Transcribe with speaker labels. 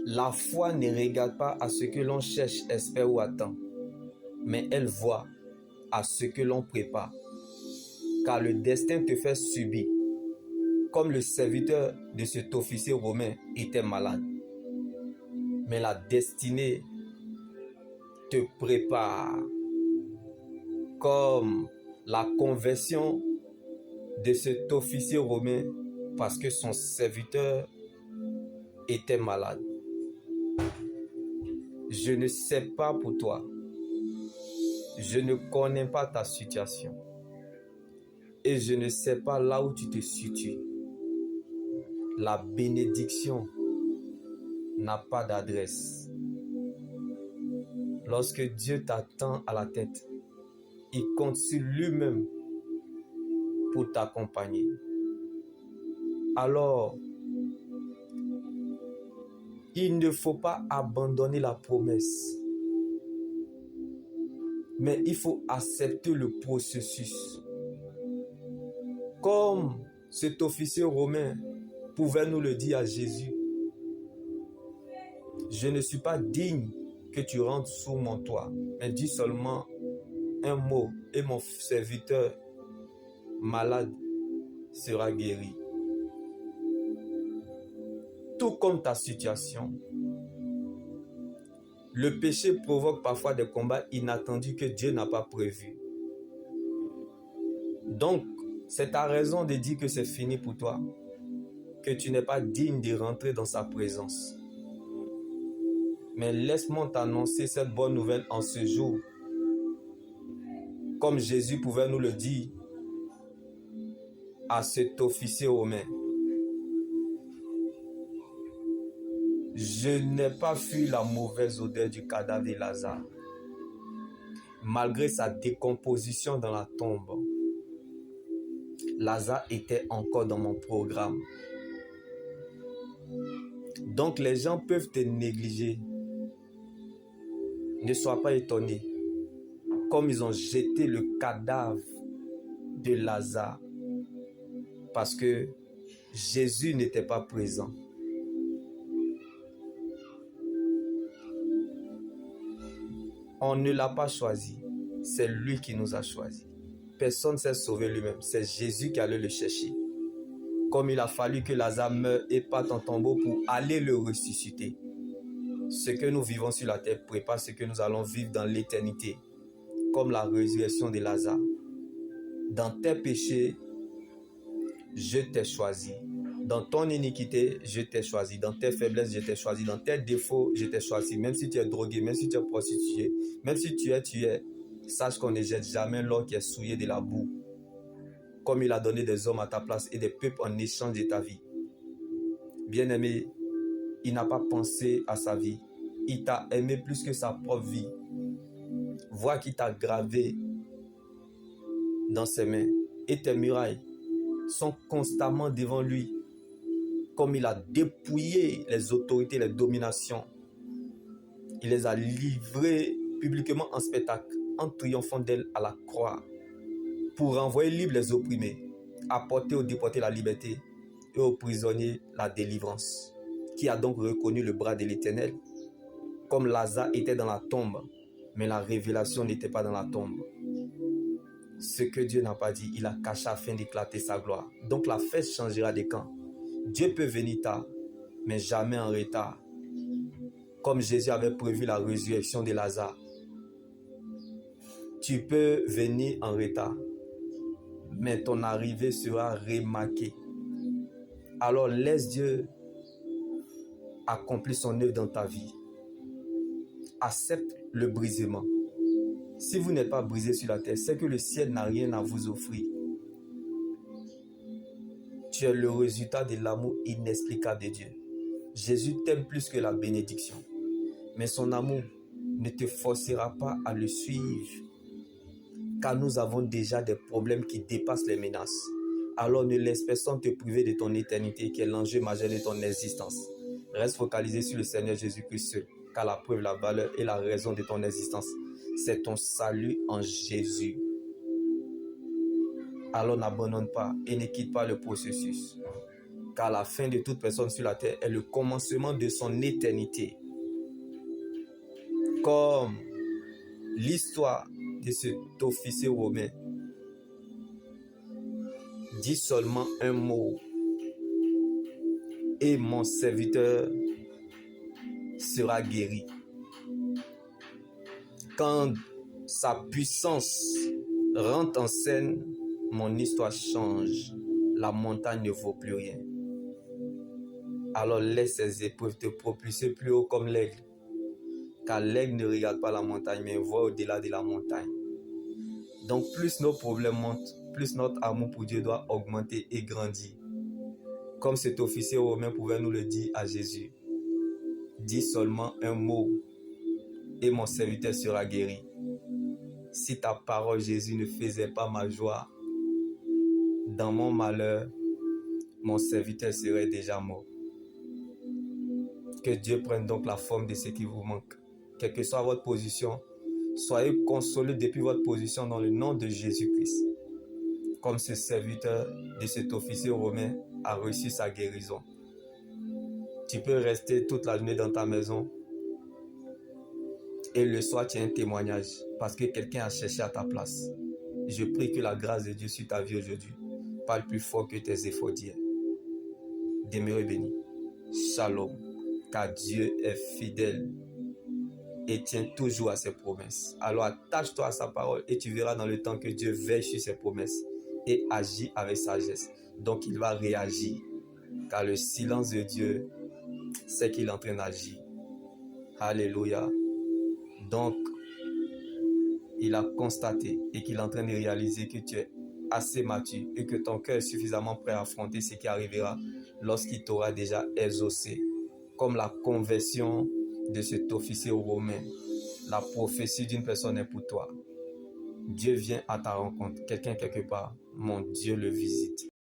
Speaker 1: La foi ne regarde pas à ce que l'on cherche, espère ou attend, mais elle voit à ce que l'on prépare. Car le destin te fait subir, comme le serviteur de cet officier romain était malade. Mais la destinée te prépare, comme la conversion de cet officier romain parce que son serviteur était malade. Je ne sais pas pour toi. Je ne connais pas ta situation. Et je ne sais pas là où tu te situes. La bénédiction n'a pas d'adresse. Lorsque Dieu t'attend à la tête, il compte sur lui-même pour t'accompagner. Alors, il ne faut pas abandonner la promesse, mais il faut accepter le processus. Comme cet officier romain pouvait nous le dire à Jésus, je ne suis pas digne que tu rentres sous mon toit, mais dis seulement un mot et mon serviteur malade sera guéri. Tout comme ta situation, le péché provoque parfois des combats inattendus que Dieu n'a pas prévus. Donc, c'est ta raison de dire que c'est fini pour toi, que tu n'es pas digne de rentrer dans sa présence. Mais laisse-moi t'annoncer cette bonne nouvelle en ce jour. Comme Jésus pouvait nous le dire à cet officier romain. Je n'ai pas fui la mauvaise odeur du cadavre de Lazare, malgré sa décomposition dans la tombe. Lazare était encore dans mon programme. Donc les gens peuvent te négliger. Ne sois pas étonné. Comme ils ont jeté le cadavre de Lazare parce que Jésus n'était pas présent. On ne l'a pas choisi. C'est lui qui nous a choisis. Personne ne s'est sauvé lui-même. C'est Jésus qui allait le chercher. Comme il a fallu que Lazare meure et parte en tombeau pour aller le ressusciter. Ce que nous vivons sur la terre prépare ce que nous allons vivre dans l'éternité. Comme la résurrection de Lazare. Dans tes péchés, je t'ai choisi. Dans ton iniquité, je t'ai choisi. Dans tes faiblesses, je t'ai choisi. Dans tes défauts, je t'ai choisi. Même si tu es drogué, même si tu es prostitué, même si tu es, sache qu'on ne jette jamais l'or qui est souillé de la boue. Comme il a donné des hommes à ta place et des peuples en échange de ta vie. Bien-aimé, il n'a pas pensé à sa vie. Il t'a aimé plus que sa propre vie. Vois qu'il t'a gravé dans ses mains. Et tes murailles sont constamment devant lui. Comme il a dépouillé les autorités, les dominations. Il les a livrées publiquement en spectacle, en triomphant d'elles à la croix. Pour renvoyer libres les opprimés, apporter aux déportés la liberté et aux prisonniers la délivrance. Qui a donc reconnu le bras de l'Éternel? Comme Lazare était dans la tombe, mais la révélation n'était pas dans la tombe. Ce que Dieu n'a pas dit, il a caché afin d'éclater sa gloire. Donc la fête changera de camp. Dieu peut venir tard, mais jamais en retard. Comme Jésus avait prévu la résurrection de Lazare. Tu peux venir en retard, mais ton arrivée sera remarquée. Alors laisse Dieu accomplir son œuvre dans ta vie. Accepte le brisement. Si vous n'êtes pas brisé sur la terre, c'est que le ciel n'a rien à vous offrir. Tu es le résultat de l'amour inexplicable de Dieu. Jésus t'aime plus que la bénédiction. Mais son amour ne te forcera pas à le suivre. Car nous avons déjà des problèmes qui dépassent les menaces. Alors ne laisse personne te priver de ton éternité qui est l'enjeu majeur de ton existence. Reste focalisé sur le Seigneur Jésus-Christ seul. Car la preuve, la valeur et la raison de ton existence, c'est ton salut en Jésus. Alors n'abandonne pas et ne quitte pas le processus. car la fin de toute personne sur la terre est le commencement de son éternité. Comme l'histoire de cet officier romain dit seulement un mot et mon serviteur sera guéri. Quand sa puissance rentre en scène, mon histoire change. La montagne ne vaut plus rien. Alors laisse ces épreuves te propulser plus haut comme l'aigle. Car l'aigle ne regarde pas la montagne, mais voit au-delà de la montagne. Donc plus nos problèmes montent, plus notre amour pour Dieu doit augmenter et grandir. Comme cet officier romain pouvait nous le dire à Jésus. Dis seulement un mot et mon serviteur sera guéri. Si ta parole, Jésus, ne faisait pas ma joie, dans mon malheur, mon serviteur serait déjà mort. Que Dieu prenne donc la forme de ce qui vous manque. Quelle que soit votre position, soyez consolés depuis votre position dans le nom de Jésus-Christ. Comme ce serviteur de cet officier romain a reçu sa guérison. Tu peux rester toute la journée dans ta maison et le soir tu as un témoignage parce que quelqu'un a cherché à ta place. Je prie que la grâce de Dieu sur ta vie aujourd'hui parle plus fort que tes efforts d'hier. Demeurez bénis. Shalom. Car Dieu est fidèle et tient toujours à ses promesses. Alors attache-toi à sa parole et tu verras dans le temps que Dieu veille sur ses promesses et agit avec sagesse. Donc il va réagir. Car le silence de Dieu, c'est qu'il est en train d'agir. Alléluia. Donc, il a constaté et qu'il est en train de réaliser que tu es assez mature et que ton cœur est suffisamment prêt à affronter ce qui arrivera lorsqu'il t'aura déjà exaucé. Comme la conversion de cet officier romain, la prophétie d'une personne est pour toi. Dieu vient à ta rencontre. Quelqu'un quelque part, mon Dieu le visite.